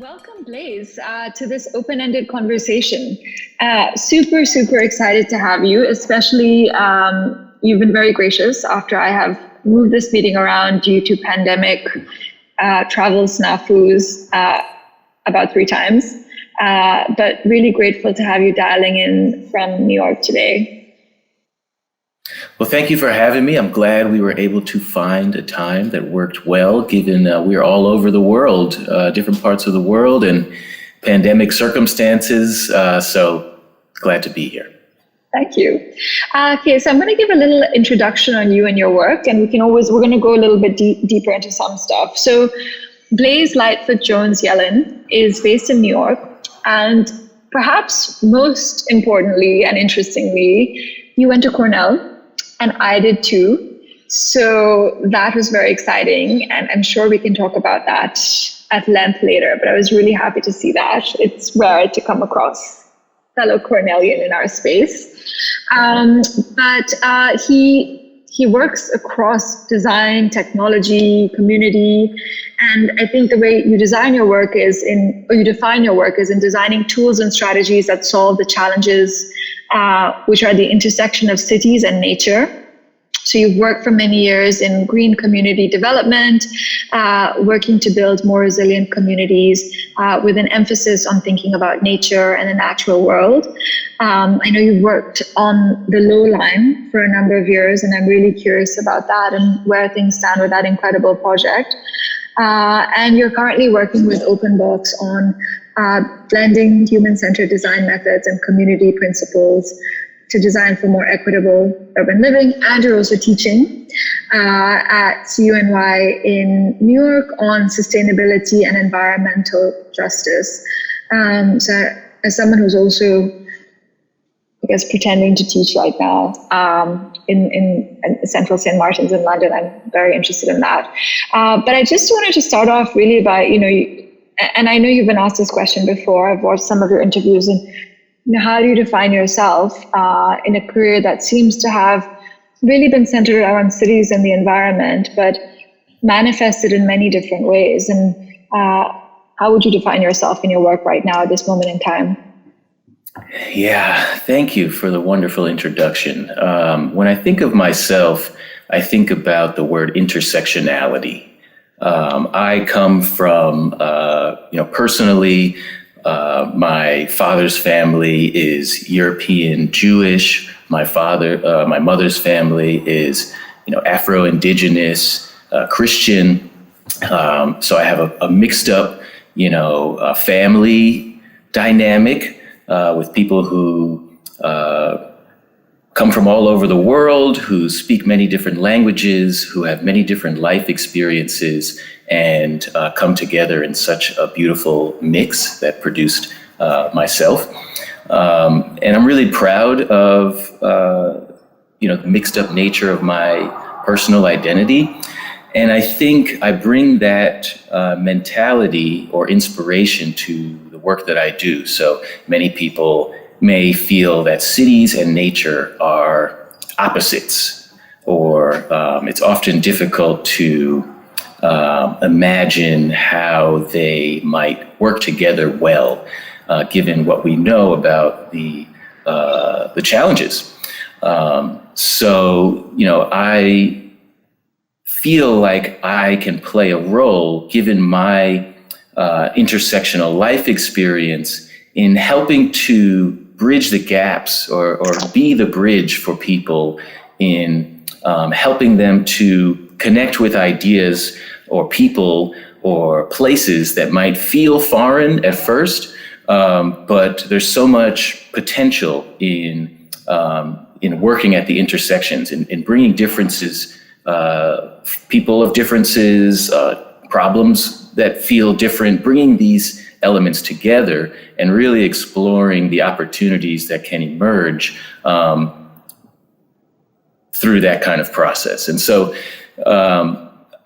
Welcome, Blaze, to this open-ended conversation. Super excited to have you, especially you've been very gracious after I have moved this meeting around due to pandemic travel snafus about 3 times. But really grateful to have you dialing in from New York today. Well, thank you for having me. I'm glad we were able to find a time that worked well, given we're all over the world, different parts of the world and pandemic circumstances. So glad to be here. Thank you. Okay, so I'm going to give a little introduction on you and your work, and we're going to go a little bit deeper into some stuff. So Blaze Lightfoot Jones-Yellin is based in New York, and perhaps most importantly and interestingly, you went to Cornell. And I did too. So that was very exciting. And I'm sure we can talk about that at length later. But I was really happy to see that. It's rare to come across fellow Cornellian in our space. But he works across design, technology, community. And I think the way you define your work is in designing tools and strategies that solve the challenges which are the intersection of cities and nature. So you've worked for many years in green community development, working to build more resilient communities with an emphasis on thinking about nature and the natural world. I know you've worked on the Lowline for a number of years, and I'm really curious about that and where things stand with that incredible project. And you're currently working with OpenBox on blending human-centered design methods and community principles to design for more equitable urban living. And you're also teaching at CUNY in New York on sustainability and environmental justice. So as someone who's also, I guess, pretending to teach right now in Central St. Martin's in London, I'm very interested in that. But I just wanted to start off really by, and I know you've been asked this question before. I've watched some of your interviews, and how do you define yourself in a career that seems to have really been centered around cities and the environment, but manifested in many different ways? And how would you define yourself in your work right now at this moment in time? Yeah, thank you for the wonderful introduction. When I think of myself, I think about the word intersectionality. I come from, personally, my father's family is European Jewish. My mother's family is, afro-indigenous, Christian. So I have a mixed up, family dynamic with people who come from all over the world, who speak many different languages, who have many different life experiences, and come together in such a beautiful mix that produced myself. And I'm really proud of the mixed up nature of my personal identity. And I think I bring that mentality or inspiration to the work that I do. So many people may feel that cities and nature are opposites, or it's often difficult to imagine how they might work together well, given what we know about the challenges. So I feel like I can play a role, given my intersectional life experience, in helping to bridge the gaps or be the bridge for people in helping them to connect with ideas or people or places that might feel foreign at first, but there's so much potential in working at the intersections, in bringing differences, people of differences, problems that feel different, bringing these elements together and really exploring the opportunities that can emerge through that kind of process. And so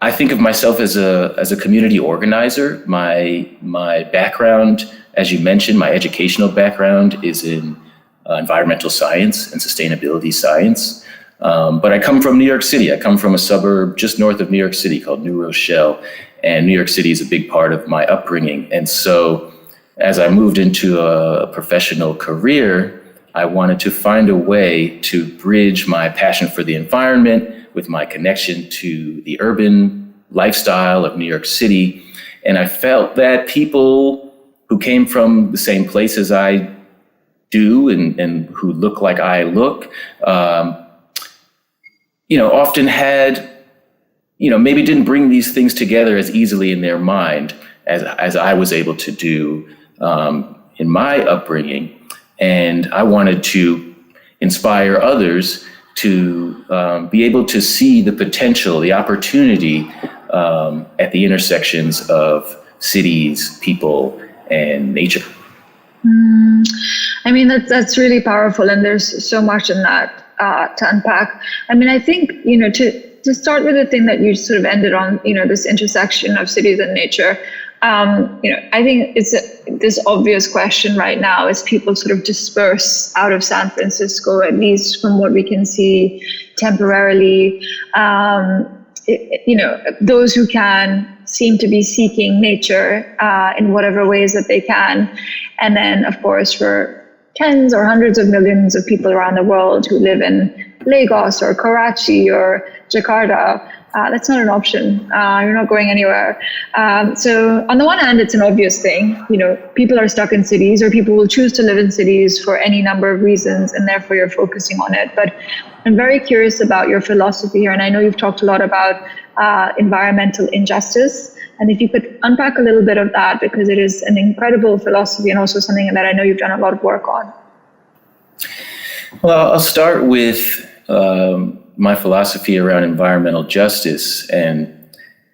I think of myself as a community organizer. My background, as you mentioned, my educational background is in environmental science and sustainability science. But I come from New York City. I come from a suburb just north of New York City called New Rochelle. And New York City is a big part of my upbringing. And so as I moved into a professional career, I wanted to find a way to bridge my passion for the environment with my connection to the urban lifestyle of New York City. And I felt that people who came from the same place as I do and who look like I look, often had, maybe didn't bring these things together as easily in their mind as I was able to do in my upbringing. And I wanted to inspire others to be able to see the potential, the opportunity at the intersections of cities, people, and nature. I mean, that's really powerful, and there's so much in that to unpack. I mean, I think, to start with the thing that you sort of ended on, this intersection of cities and nature, I think it's this obvious question right now as people sort of disperse out of San Francisco, at least from what we can see temporarily. Those who can seem to be seeking nature in whatever ways that they can. And then, of course, for tens or hundreds of millions of people around the world who live in Lagos or Karachi or Jakarta, that's not an option. You're not going anywhere. So on the one hand, it's an obvious thing. People are stuck in cities, or people will choose to live in cities for any number of reasons, and therefore you're focusing on it. But I'm very curious about your philosophy here, and I know you've talked a lot about environmental injustice. And if you could unpack a little bit of that, because it is an incredible philosophy and also something that I know you've done a lot of work on. Well, I'll start with my philosophy around environmental justice. And,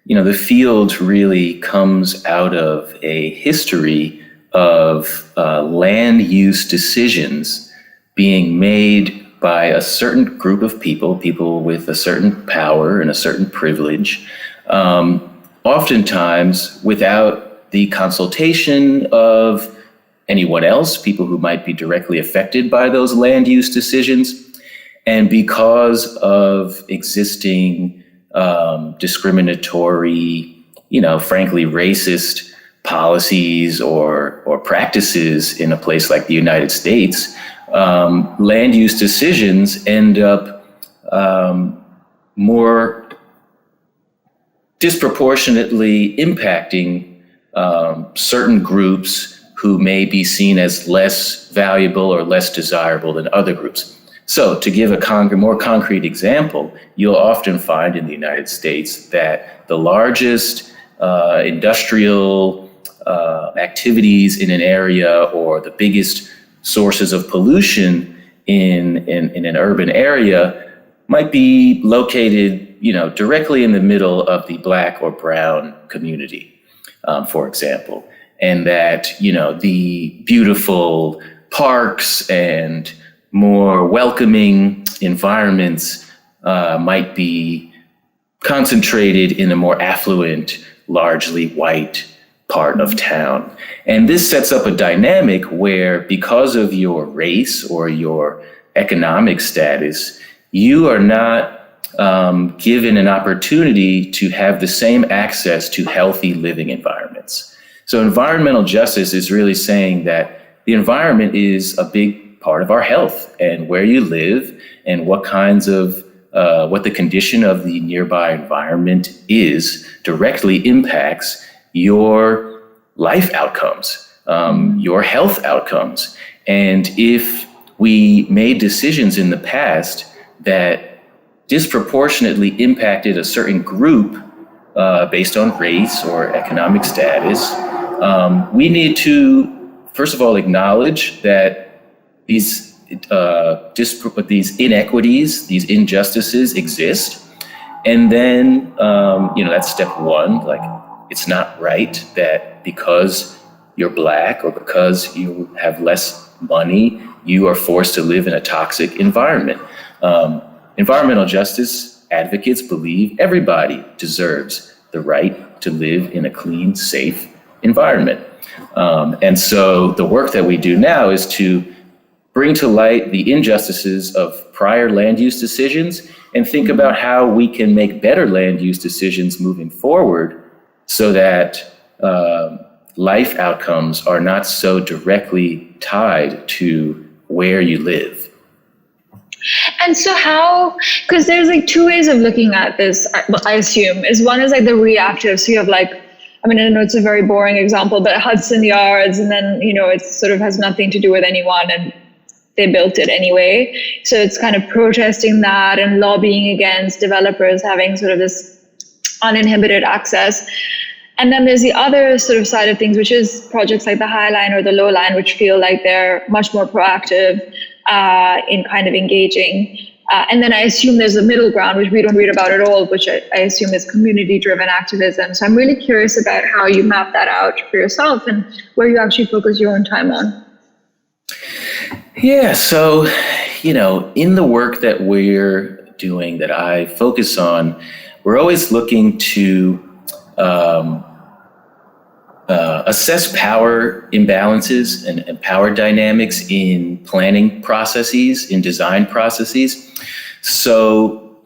the field really comes out of a history of land use decisions being made by a certain group of people with a certain power and a certain privilege, oftentimes without the consultation of anyone else, people who might be directly affected by those land use decisions. And because of existing discriminatory, frankly, racist policies or practices in a place like the United States, land use decisions end up more disproportionately impacting certain groups who may be seen as less valuable or less desirable than other groups. So to give a more concrete example, you'll often find in the United States that the largest industrial activities in an area, or the biggest sources of pollution in an urban area, might be located, directly in the middle of the Black or brown community, for example. And that, the beautiful parks and more welcoming environments might be concentrated in a more affluent, largely white part of town. And this sets up a dynamic where, because of your race or your economic status, you are not given an opportunity to have the same access to healthy living environments. So environmental justice is really saying that the environment is a big part of our health, and where you live and what kinds of what the condition of the nearby environment is directly impacts your life outcomes, your health outcomes. And if we made decisions in the past that disproportionately impacted a certain group based on race or economic status, we need to, first of all, acknowledge that these inequities, these injustices exist. And then, that's step one. Like, it's not right that because you're Black or because you have less money, you are forced to live in a toxic environment. Environmental justice advocates believe everybody deserves the right to live in a clean, safe environment. And so the work that we do now is to bring to light the injustices of prior land use decisions and think about how we can make better land use decisions moving forward so that life outcomes are not so directly tied to where you live. And so how, because there's like two ways of looking at this, I assume, is one is like the reactive. So you have like, I mean, I know it's a very boring example, but Hudson Yards, and then, it sort of has nothing to do with anyone and they built it anyway. So it's kind of protesting that and lobbying against developers having sort of this uninhibited access. And then there's the other sort of side of things, which is projects like the High Line or the Low Line, which feel like they're much more proactive in kind of engaging. And then I assume there's a middle ground, which we don't read about at all, which I assume is community-driven activism. So I'm really curious about how you map that out for yourself and where you actually focus your own time on. Yeah, so, in the work that we're doing, that I focus on, we're always looking to assess power imbalances and power dynamics in planning processes, in design processes. So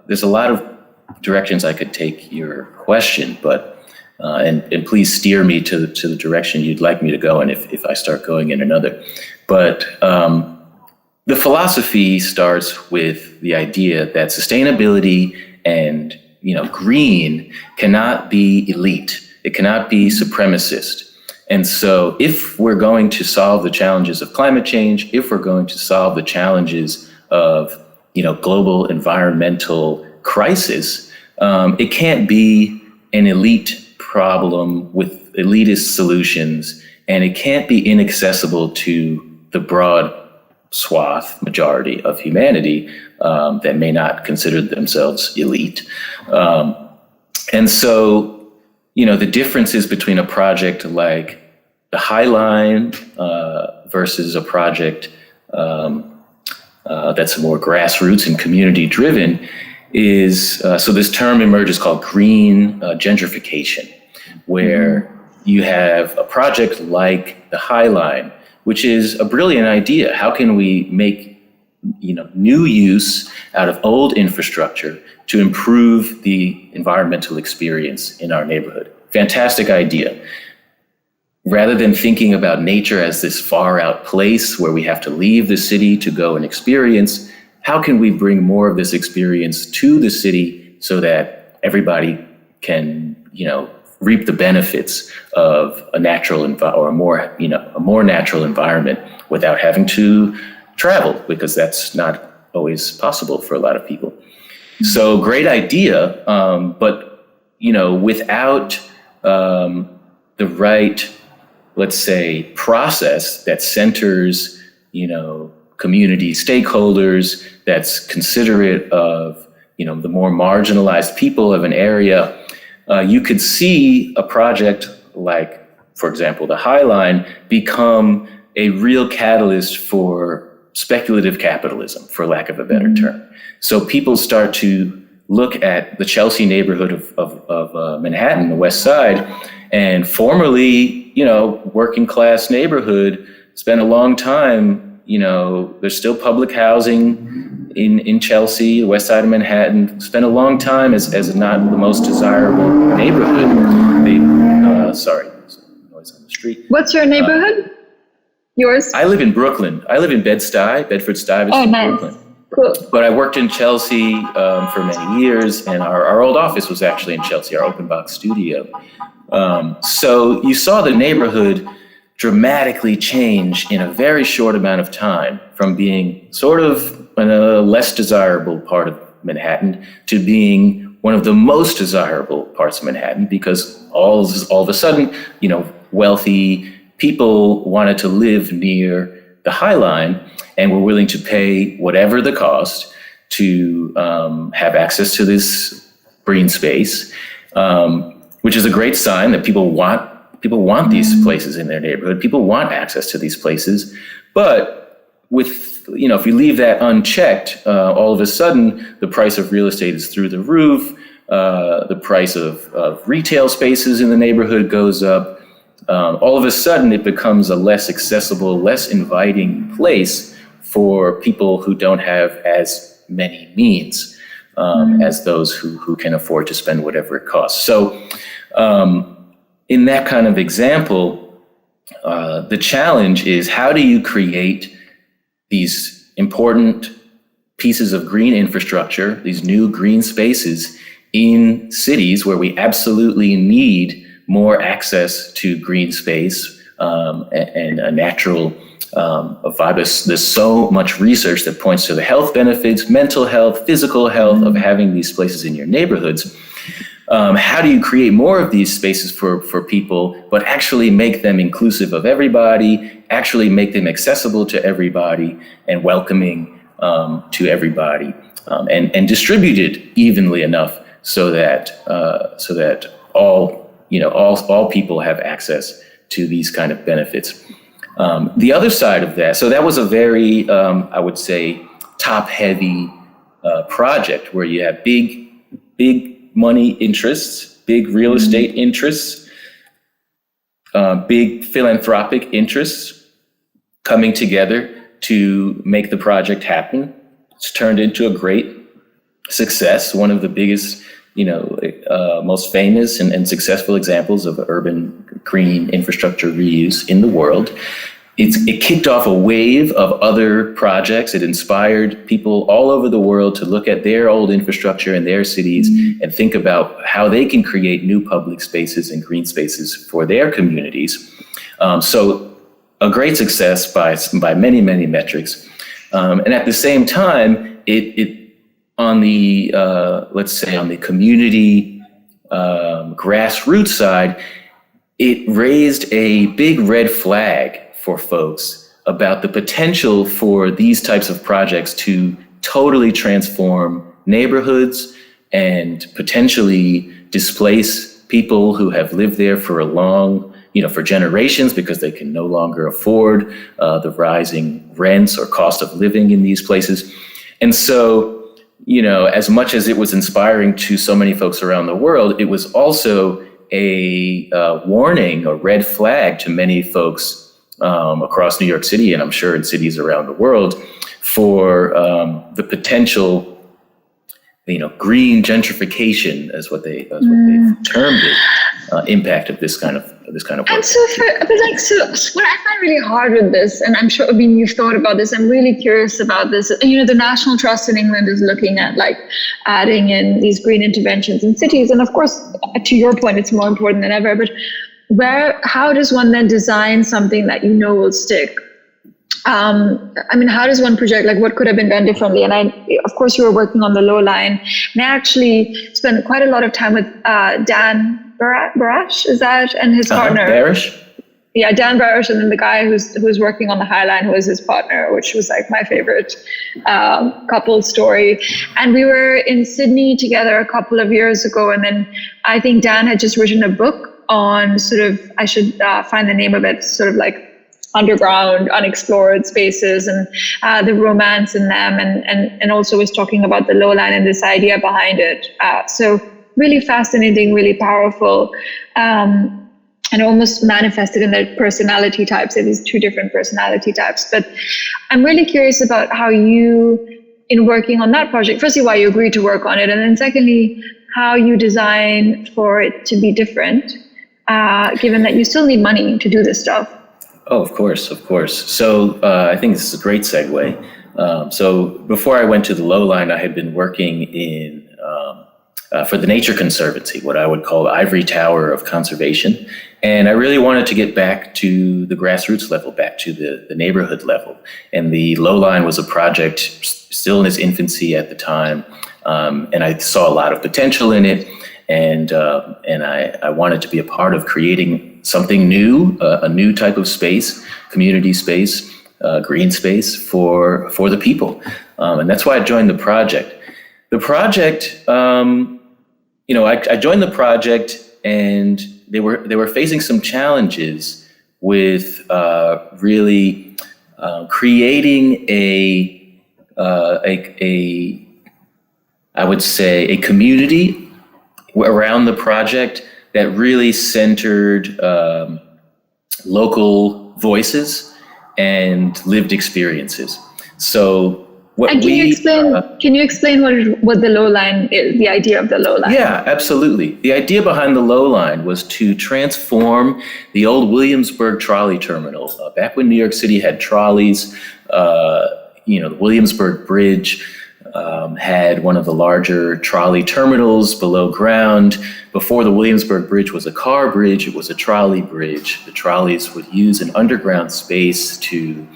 there's a lot of directions I could take your question, but and please steer me to the direction you'd like me to go in if I start going in another. But the philosophy starts with the idea that sustainability and green cannot be elite. It cannot be supremacist. And so if we're going to solve the challenges of climate change, if we're going to solve the challenges of, global environmental crisis, it can't be an elite problem with elitist solutions, and it can't be inaccessible to the broad swath majority of humanity that may not consider themselves elite. And so, the differences between a project like the High Line versus a project that's more grassroots and community driven is, so this term emerges called green gentrification, where you have a project like the High Line, which is a brilliant idea. How can we make new use out of old infrastructure to improve the environmental experience in our neighborhood? Fantastic idea. Rather than thinking about nature as this far out place where we have to leave the city to go and experience, how can we bring more of this experience to the city so that everybody can, reap the benefits of a natural or a more natural environment without having to travel, because that's not always possible for a lot of people. So great idea, but without the right, let's say, process that centers, community stakeholders, that's considerate of, the more marginalized people of an area, you could see a project like, for example, the High Line become a real catalyst for speculative capitalism, for lack of a better term. So people start to look at the Chelsea neighborhood of Manhattan, the West Side, and formerly, working class neighborhood, spent a long time, there's still public housing in Chelsea, the West Side of Manhattan, spent a long time as not the most desirable neighborhood. Sorry, there's noise on the street. What's your neighborhood? Yours? I live in Brooklyn. I live in Bedford-Stuyvesant, nice. Brooklyn. Cool. But I worked in Chelsea for many years, and our old office was actually in Chelsea, our open box studio. So you saw the neighborhood dramatically change in a very short amount of time, from being sort of a less desirable part of Manhattan to being one of the most desirable parts of Manhattan, because all of a sudden, wealthy people wanted to live near the High Line and were willing to pay whatever the cost to have access to this green space, which is a great sign that people want these places in their neighborhood. People want access to these places. But if you leave that unchecked, all of a sudden the price of real estate is through the roof. The price of retail spaces in the neighborhood goes up. All of a sudden it becomes a less accessible, less inviting place for people who don't have as many means as those who can afford to spend whatever it costs. So In that kind of example, the challenge is, how do you create these important pieces of green infrastructure, these new green spaces in cities where we absolutely need more access to green space and a natural vibe. There's so much research that points to the health benefits, mental health, physical health of having these places in your neighborhoods. How do you create more of these spaces for people, but actually make them inclusive of everybody, actually make them accessible to everybody and welcoming to everybody, and distributed evenly enough so that all people have access to these kind of benefits. The other side of that, so that was a very, I would say, top-heavy project where you have big money interests, big real estate interests, big philanthropic interests coming together to make the project happen. It's turned into a great success, one of the biggest, most famous and successful examples of urban green infrastructure reuse in the world. It kicked off a wave of other projects. It inspired people all over the world to look at their old infrastructure in their cities and think about how they can create new public spaces and green spaces for their communities. So a great success by many, many metrics. And at the same time, it on the, let's say on the community grassroots side, it raised a big red flag for folks about the potential for these types of projects to totally transform neighborhoods and potentially displace people who have lived there for for generations, because they can no longer afford the rising rents or cost of living in these places. And so, as much as it was inspiring to so many folks around the world, it was also a warning, a red flag to many folks across New York City, and I'm sure in cities around the world, for the potential, green gentrification, as what they've termed it, impact of this kind of work. And so, what I find really hard with this, and I'm sure, you've thought about this, I'm really curious about this. The National Trust in England is looking at adding in these green interventions in cities, and of course, to your point, it's more important than ever. But how does one then design something that will stick? How does one project, what could have been done differently? And of course, you were working on the Lowline, and I actually spent quite a lot of time with Dan Barash, is that, and his partner. Barash? Yeah, Dan Barash, and then the guy who's working on the High Line, who was his partner, which was my favorite couple story. And we were in Sydney together a couple of years ago, and then I think Dan had just written a book on I should find the name of it, underground, unexplored spaces and the romance in them, and also was talking about the Lowline and this idea behind it. So really fascinating, really powerful, and almost manifested in their personality types. It is two different personality types. But I'm really curious about how you, in working on that project, firstly, why you agreed to work on it, and then secondly, how you design for it to be different, given that you still need money to do this stuff. Oh, of course. So I think this is a great segue. So before I went to the Lowline, I had been working in for the Nature Conservancy, what I would call the ivory tower of conservation. And I really wanted to get back to the grassroots level, back to the neighborhood level. And the Lowline was a project still in its infancy at the time. And I saw a lot of potential in it. And I wanted to be a part of creating something new, a new type of space, community space, green space for the people. And that's why I joined the project. The project, I joined the project, and they were facing some challenges with really creating I would say a community around the project that really centered local voices and lived experiences. So what and can you explain what the Lowline is, the idea of the Lowline? Yeah, absolutely. The idea behind the Lowline was to transform the old Williamsburg trolley terminal. Back when New York City had trolleys, the Williamsburg Bridge had one of the larger trolley terminals below ground. Before the Williamsburg Bridge was a car bridge, it was a trolley bridge. The trolleys would use an underground space to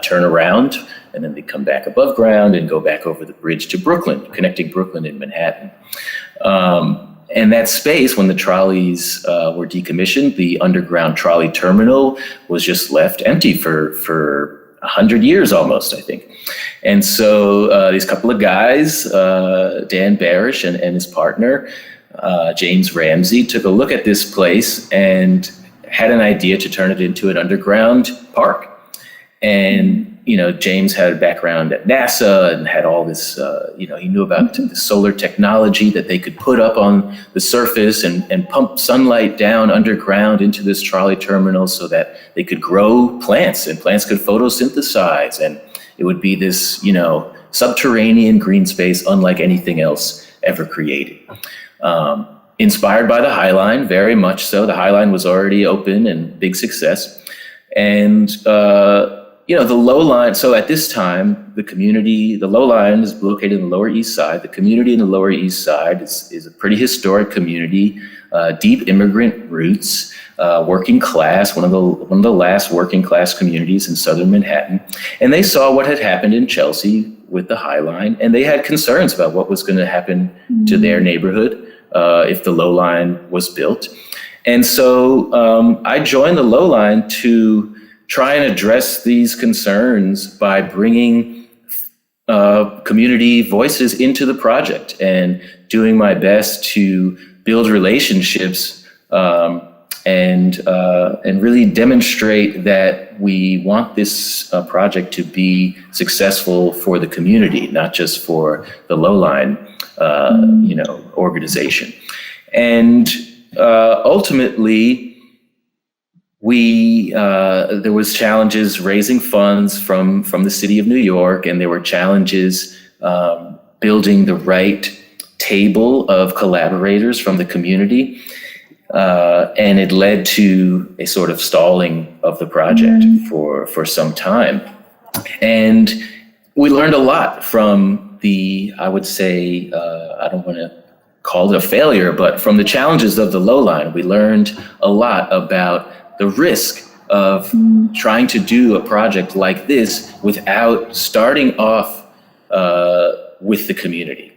turn around, and then they'd come back above ground and go back over the bridge to Brooklyn, connecting Brooklyn and Manhattan. And that space, when the trolleys were decommissioned, the underground trolley terminal was just left empty for 100 years almost, I think. And so these couple of guys, Dan Barish and his partner, James Ramsey, took a look at this place and had an idea to turn it into an underground park. And James had a background at NASA and had all this, he knew about the solar technology that they could put up on the surface and pump sunlight down underground into this trolley terminal so that they could grow plants and plants could photosynthesize. And it would be this, subterranean green space unlike anything else ever created. Inspired by the High Line, very much so. The High Line was already open and big success. And, the Lowline, so at this time, the Lowline is located in the Lower East Side. The community in the Lower East Side is a pretty historic community, deep immigrant roots, working class, one of the last working class communities in southern Manhattan. And they saw what had happened in Chelsea with the High Line, and they had concerns about what was going to happen to their neighborhood if the Lowline was built. And so I joined the Lowline to try and address these concerns by bringing community voices into the project and doing my best to build relationships and really demonstrate that we want this project to be successful for the community, not just for the Lowline, organization. And ultimately, there was challenges raising funds from the city of New York, and there were challenges building the right table of collaborators from the community. And it led to a sort of stalling of the project for some time. And we learned a lot from I would say, I don't want to call it a failure, but from the challenges of the Lowline, we learned a lot about the risk of trying to do a project like this without starting off with the community.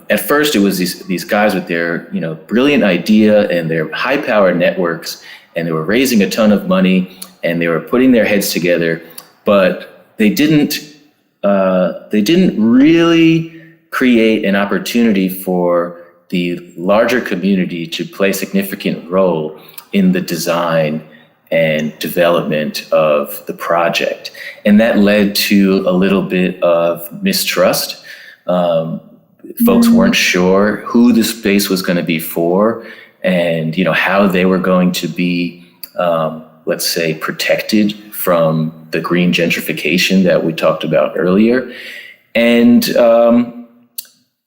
At first it was these guys with their, brilliant idea and their high power networks, and they were raising a ton of money and they were putting their heads together, but they didn't really create an opportunity for the larger community to play a significant role in the design and development of the project. And that led to a little bit of mistrust. Folks weren't sure who the space was going to be for and, how they were going to be, let's say, protected from the green gentrification that we talked about earlier. And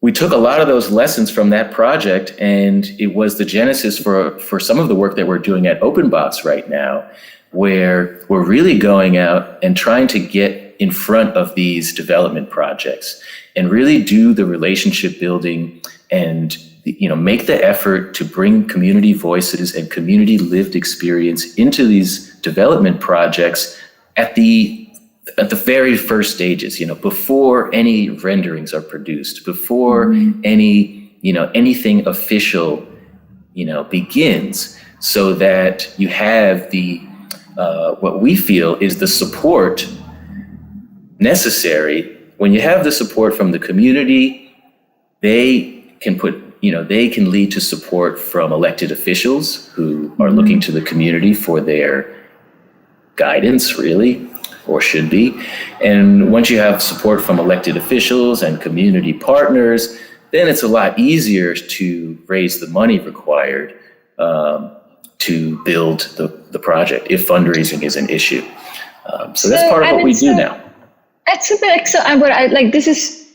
we took a lot of those lessons from that project, and it was the genesis for some of the work that we're doing at Open Box right now, where we're really going out and trying to get in front of these development projects and really do the relationship building and make the effort to bring community voices and community lived experience into these development projects at the very first stages, before any renderings are produced, before anything official, begins, so that you have what we feel is the support necessary. When you have the support from the community, they can lead to support from elected officials who are looking to the community for their guidance, really, or should be. And once you have support from elected officials and community partners, then it's a lot easier to raise the money required to build the project if fundraising is an issue. So that's part of what we do now. It's a bit so. This is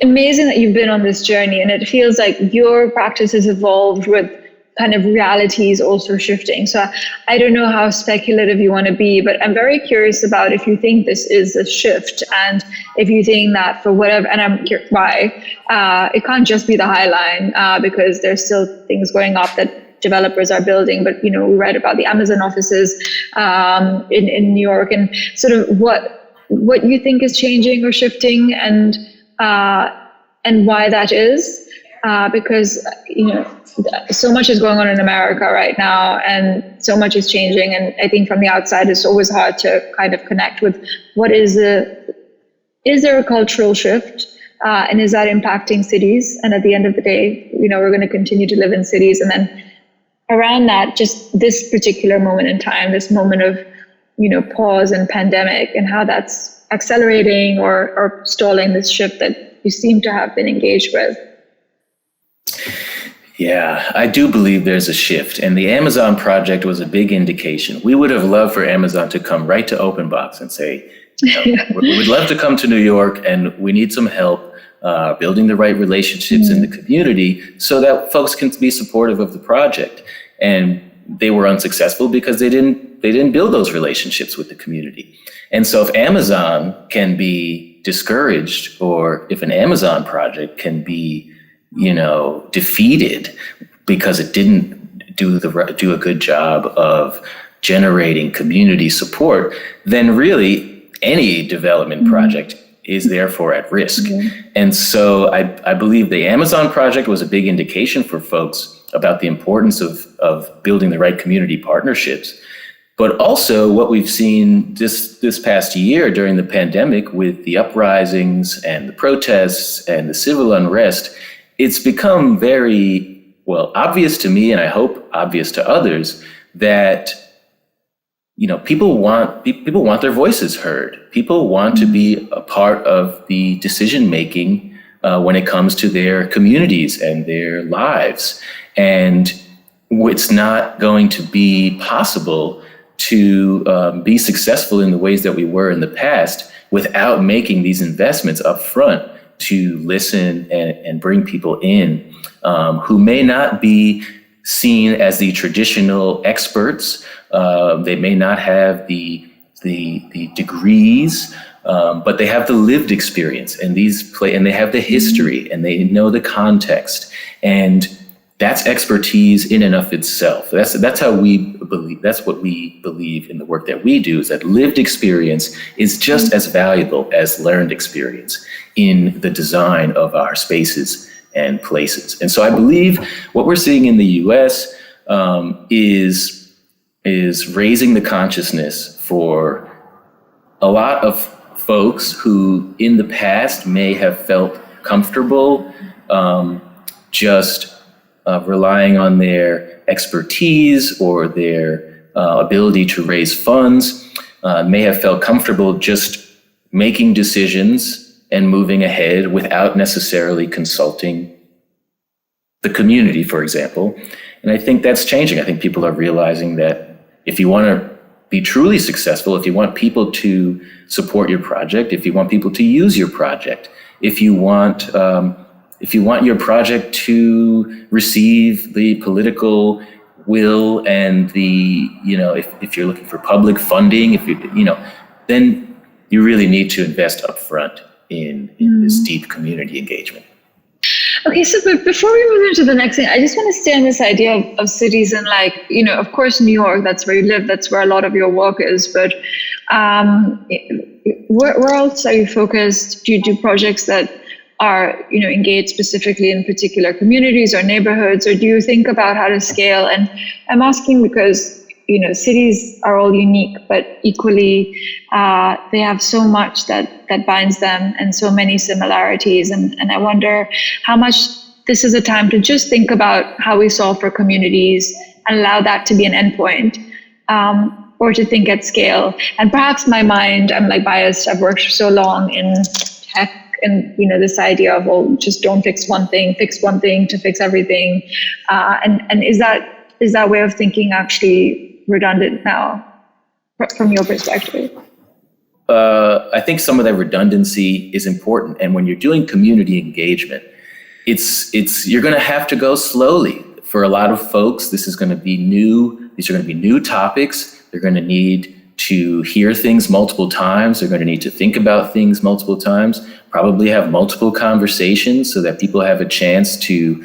amazing that you've been on this journey, and it feels like your practice has evolved with kind of realities also shifting. So I don't know how speculative you want to be, but I'm very curious about if you think this is a shift, and if you think that for whatever, and I'm curious why, it can't just be the High Line, because there's still things going up that developers are building. But we read about the Amazon offices in New York, and sort of what you think is changing or shifting, and why that is, because so much is going on in America right now, and so much is changing. And I think from the outside, it's always hard to kind of connect with is there a cultural shift, and is that impacting cities? And at the end of the day, we're going to continue to live in cities. And then around that, just this particular moment in time, this moment of, pause and pandemic, and how that's accelerating or stalling this shift that you seem to have been engaged with. Yeah, I do believe there's a shift, and the Amazon project was a big indication. We would have loved for Amazon to come right to OpenBox and say, we would love to come to New York, and we need some help building the right relationships in the community so that folks can be supportive of the project. And they were unsuccessful because they didn't build those relationships with the community. And so if Amazon can be discouraged, or if an Amazon project can be defeated because it didn't do a good job of generating community support, then really any development project is therefore at risk. And so I believe the Amazon project was a big indication for folks about the importance of building the right community partnerships. But also what we've seen this past year during the pandemic with the uprisings and the protests and the civil unrest, it's become very obvious to me, and I hope obvious to others, that people want their voices heard. People want to be a part of the decision making when it comes to their communities and their lives. And it's not going to be possible to be successful in the ways that we were in the past without making these investments up front to listen and bring people in who may not be seen as the traditional experts. They may not have the degrees, but they have the lived experience, and they have the history, and they know the context, and that's expertise in and of itself. That's how we believe. That's what we believe in the work that we do, is that lived experience is just as valuable as learned experience in the design of our spaces and places. And so I believe what we're seeing in the US is raising the consciousness for a lot of folks who in the past may have felt comfortable just relying on their expertise or their ability to raise funds, may have felt comfortable just making decisions and moving ahead without necessarily consulting the community, for example. And I think that's changing. I think people are realizing that if you want to be truly successful, if you want people to support your project, if you want people to use your project, if you want your project to receive the political will and if you're looking for public funding, then you really need to invest upfront in this deep community engagement. Okay, so before we move into the next thing, I just want to stay on this idea of cities and of course, New York, that's where you live, that's where a lot of your work is, but where else are you focused? Do you do projects that are engaged specifically in particular communities or neighborhoods, or do you think about how to scale? And I'm asking because cities are all unique, but equally they have so much that binds them and so many similarities. And I wonder how much this is a time to just think about how we solve for communities and allow that to be an endpoint, or to think at scale. And perhaps my mind, I'm biased, I've worked for so long in tech, and this idea of just don't fix one thing to fix everything, and is that way of thinking actually redundant now from your perspective? I think some of that redundancy is important. And when you're doing community engagement, you're going to have to go slowly. For a lot of folks, this is going to be new. These are going to be new topics. They're going to need to hear things multiple times. They're going to need to think about things multiple times, probably have multiple conversations so that people have a chance to,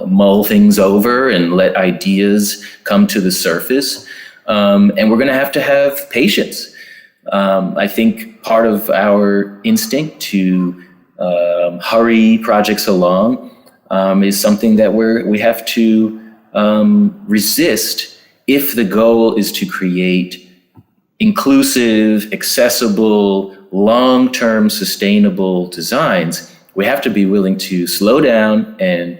mull things over and let ideas come to the surface. And we're going to have patience. I think part of our instinct to hurry projects along is something that we have to resist if the goal is to create inclusive, accessible, long-term sustainable designs. We have to be willing to slow down and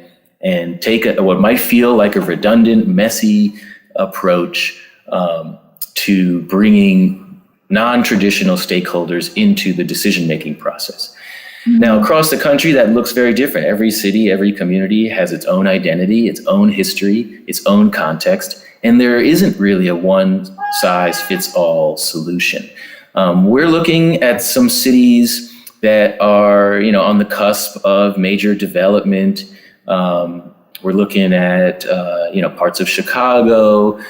take what might feel like a redundant, messy approach to bringing non-traditional stakeholders into the decision-making process. Mm-hmm. Now, across the country, that looks very different. Every city, every community has its own identity, its own history, its own context, and there isn't really a one-size-fits-all solution. We're looking at some cities that are, on the cusp of major development. We're looking at, parts of Chicago.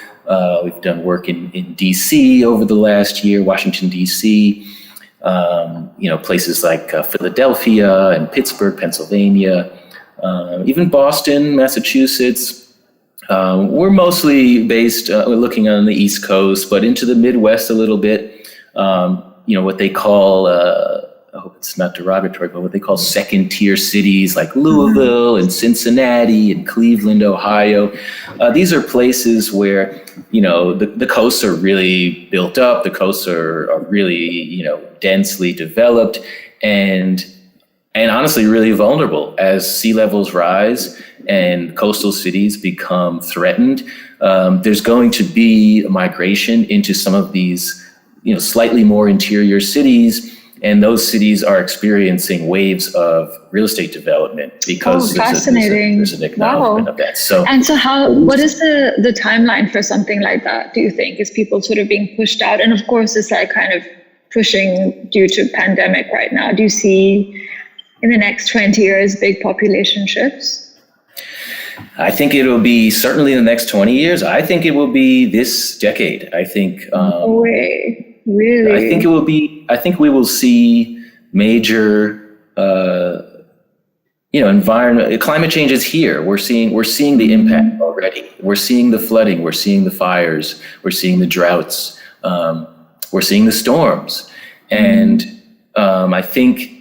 We've done work in DC over the last year, Washington, DC. Places like Philadelphia and Pittsburgh, Pennsylvania, even Boston, Massachusetts. We're mostly based, looking on the East Coast, but into the Midwest a little bit. What they call, I hope it's not derogatory, but what they call second tier cities like Louisville and Cincinnati and Cleveland, Ohio. These are places where, the coasts are really built up, the coasts are really, densely developed and honestly really vulnerable as sea levels rise and coastal cities become threatened. There's going to be a migration into some of these, slightly more interior cities. And those cities are experiencing waves of real estate development because there's an acknowledgement of that. So what is the timeline for something like that, do you think? Is people sort of being pushed out? And of course, it's like kind of pushing due to pandemic right now. Do you see in the next 20 years big population shifts? I think it'll be certainly in the next 20 years. I think it will be this decade. I think. No way. Really? I think it will be. I think we will see major, environment. Climate change is here. We're seeing the impact already. We're seeing the flooding. We're seeing the fires. We're seeing the droughts. We're seeing the storms, and I think.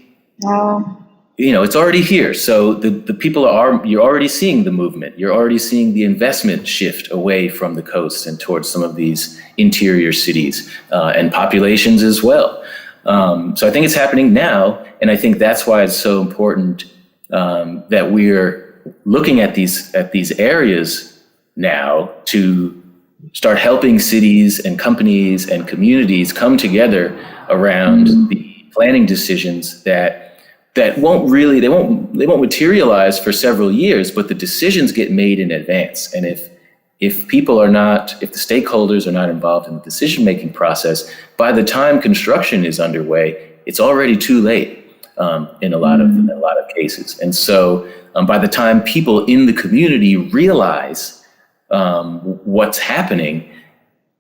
Wow. It's already here. So the people you're already seeing the movement. You're already seeing the investment shift away from the coast and towards some of these interior cities and populations as well. So I think it's happening now. And I think that's why it's so important that we're looking at these areas now to start helping cities and companies and communities come together around the planning decisions that won't materialize for several years, but the decisions get made in advance. And if the stakeholders are not involved in the decision-making process, by the time construction is underway, it's already too late in a lot of cases. And so by the time people in the community realize what's happening,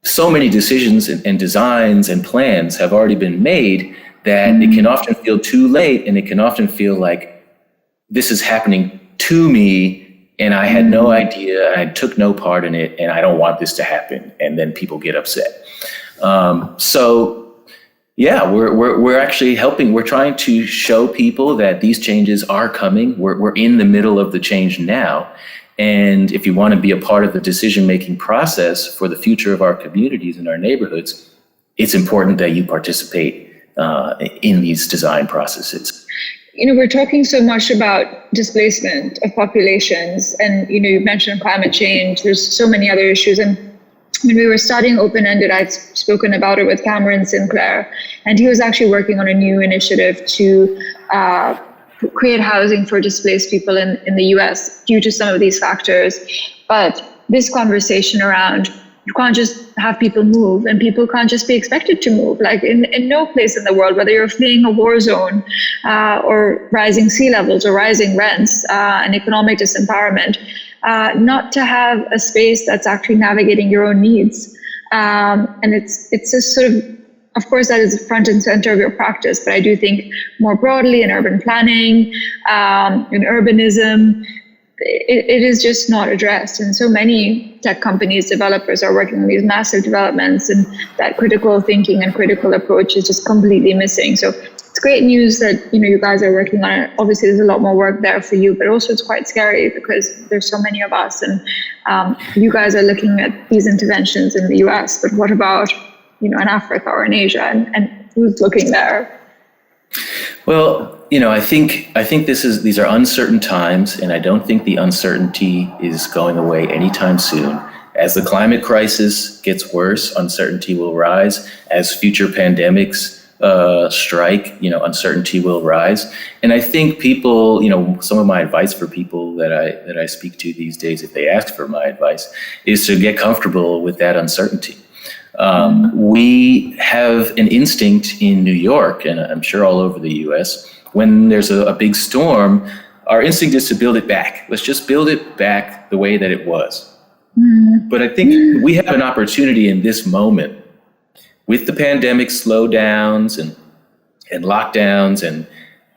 so many decisions and designs and plans have already been made that it can often feel too late, and it can often feel like this is happening to me and I had no idea, I took no part in it, and I don't want this to happen. And then people get upset. We're actually helping. We're trying to show people that these changes are coming. We're in the middle of the change now. And if you want to be a part of the decision-making process for the future of our communities and our neighborhoods, it's important that you participate in these design processes. We're talking so much about displacement of populations, and you mentioned climate change. There's so many other issues, and when we were studying open-ended, I'd spoken about it with Cameron Sinclair, and he was actually working on a new initiative to create housing for displaced people in the US due to some of these factors. But this conversation around you can't just have people move, and people can't just be expected to move. Like in no place in the world, whether you're fleeing a war zone or rising sea levels or rising rents and economic disempowerment, not to have a space that's actually navigating your own needs. And it's just sort of course, that is front and center of your practice, but I do think more broadly in urban planning, in urbanism, it is just not addressed. And so many tech companies, developers are working on these massive developments, and that critical thinking and critical approach is just completely missing. So it's great news that, you know, you guys are working on it. Obviously, there's a lot more work there for you, but also it's quite scary because there's so many of us, and you guys are looking at these interventions in the US, but what about, you know, in Africa or in Asia, and who's looking there? Well, you know, I think these are uncertain times, and I don't think the uncertainty is going away anytime soon. As the climate crisis gets worse, uncertainty will rise. As future pandemics strike, you know, uncertainty will rise. And I think people, you know, some of my advice for people that I speak to these days, if they ask for my advice, is to get comfortable with that uncertainty. We have an instinct in New York, and I'm sure all over the US, when there's a big storm, our instinct is to build it back. Let's just build it back the way that it was. But I think we have an opportunity in this moment with the pandemic slowdowns and lockdowns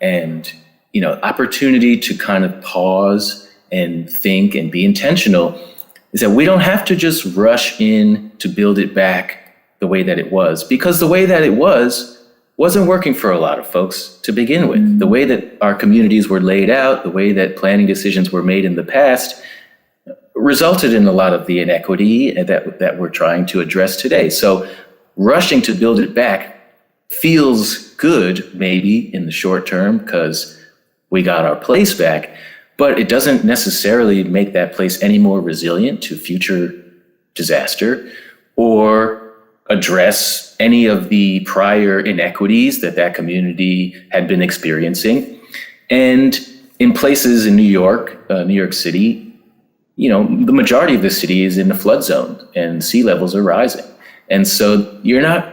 and you know, opportunity to kind of pause and think and be intentional, is that we don't have to just rush in to build it back the way that it was, because the way that it wasn't working for a lot of folks to begin with. The way that our communities were laid out, the way that planning decisions were made in the past, resulted in a lot of the inequity that we're trying to address today. So rushing to build it back feels good maybe in the short term because we got our place back, but it doesn't necessarily make that place any more resilient to future disaster or address any of the prior inequities that community had been experiencing. And in places in New York City, you know, the majority of the city is in the flood zone and sea levels are rising. And so you're not,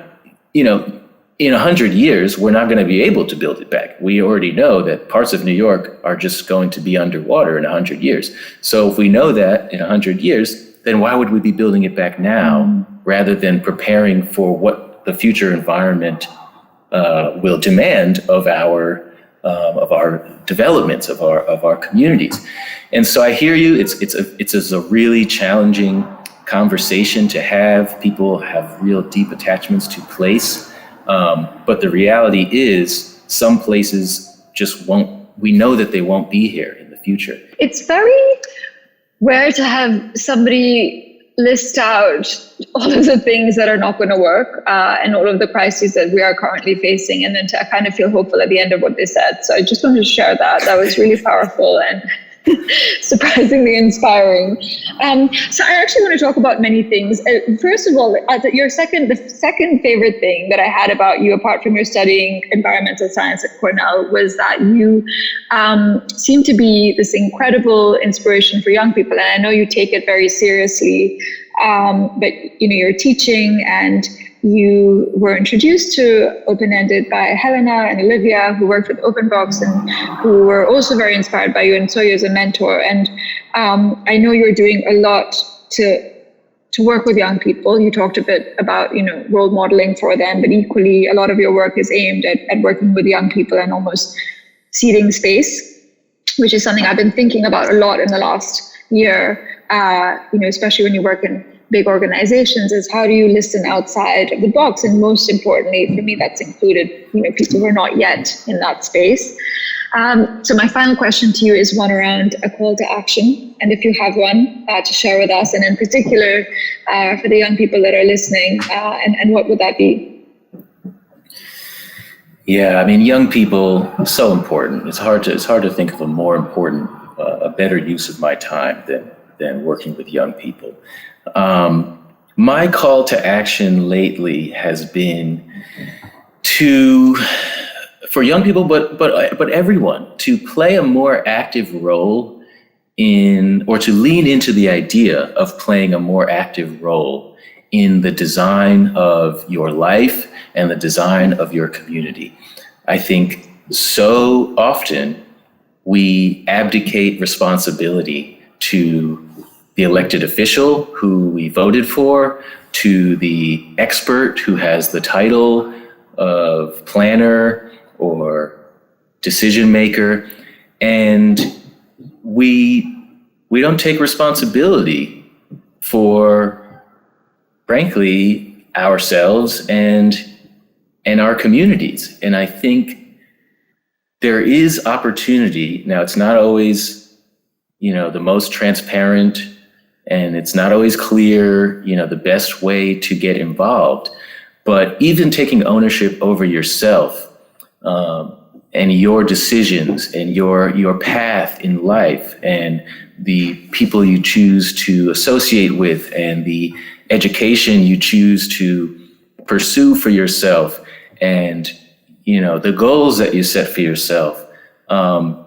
you know, in 100 years, we're not going to be able to build it back. We already know that parts of New York are just going to be underwater in 100 years. So if we know that in 100 years, then why would we be building it back now rather than preparing for what the future environment will demand of our developments, of our communities? And so I hear you. It's a really challenging conversation to have. People have real deep attachments to place. But the reality is some places just won't, we know that they won't be here in the future. It's very rare to have somebody list out all of the things that are not going to work and all of the crises that we are currently facing, and then to kind of feel hopeful at the end of what they said. So I just wanted to share that. That was really powerful and surprisingly inspiring. So I actually want to talk about many things. First of all, the second favorite thing that I had about you, apart from your studying environmental science at Cornell, was that you seem to be this incredible inspiration for young people. And I know you take it very seriously, but you know, you're teaching and you were introduced to Open-Ended by Helena and Olivia, who worked with OpenBox and who were also very inspired by you and saw you as a mentor. And I know you're doing a lot to work with young people. You talked a bit about, you know, role modeling for them, but equally a lot of your work is aimed at working with young people and almost seeding space, which is something I've been thinking about a lot in the last year, you know, especially when you work in big organizations, is how do you listen outside of the box? And most importantly, for me, that's included, you know, people who are not yet in that space. So my final question to you is one around a call to action. And if you have one to share with us, and in particular for the young people that are listening, and what would that be? Yeah, I mean, young people, so important. It's hard to think of a more important, a better use of my time than working with young people. My call to action lately has been for young people, but everyone, to play a more active role or to lean into the idea of playing a more active role in the design of your life and the design of your community. I think so often we abdicate responsibility to the elected official who we voted for, to the expert who has the title of planner or decision maker, and we don't take responsibility for, frankly, ourselves and our communities. And I think there is opportunity. Now, it's not always, the most transparent, and it's not always clear, the best way to get involved. But even taking ownership over yourself, and your decisions and your path in life and the people you choose to associate with and the education you choose to pursue for yourself and, the goals that you set for yourself. I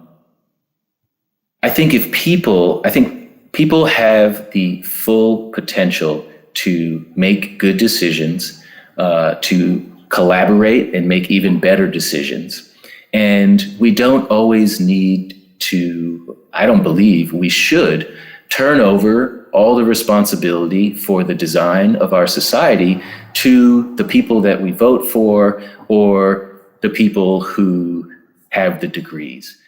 think people have the full potential to make good decisions, to collaborate and make even better decisions. And we don't always need to, I don't believe we should turn over all the responsibility for the design of our society to the people that we vote for or the people who have the degrees.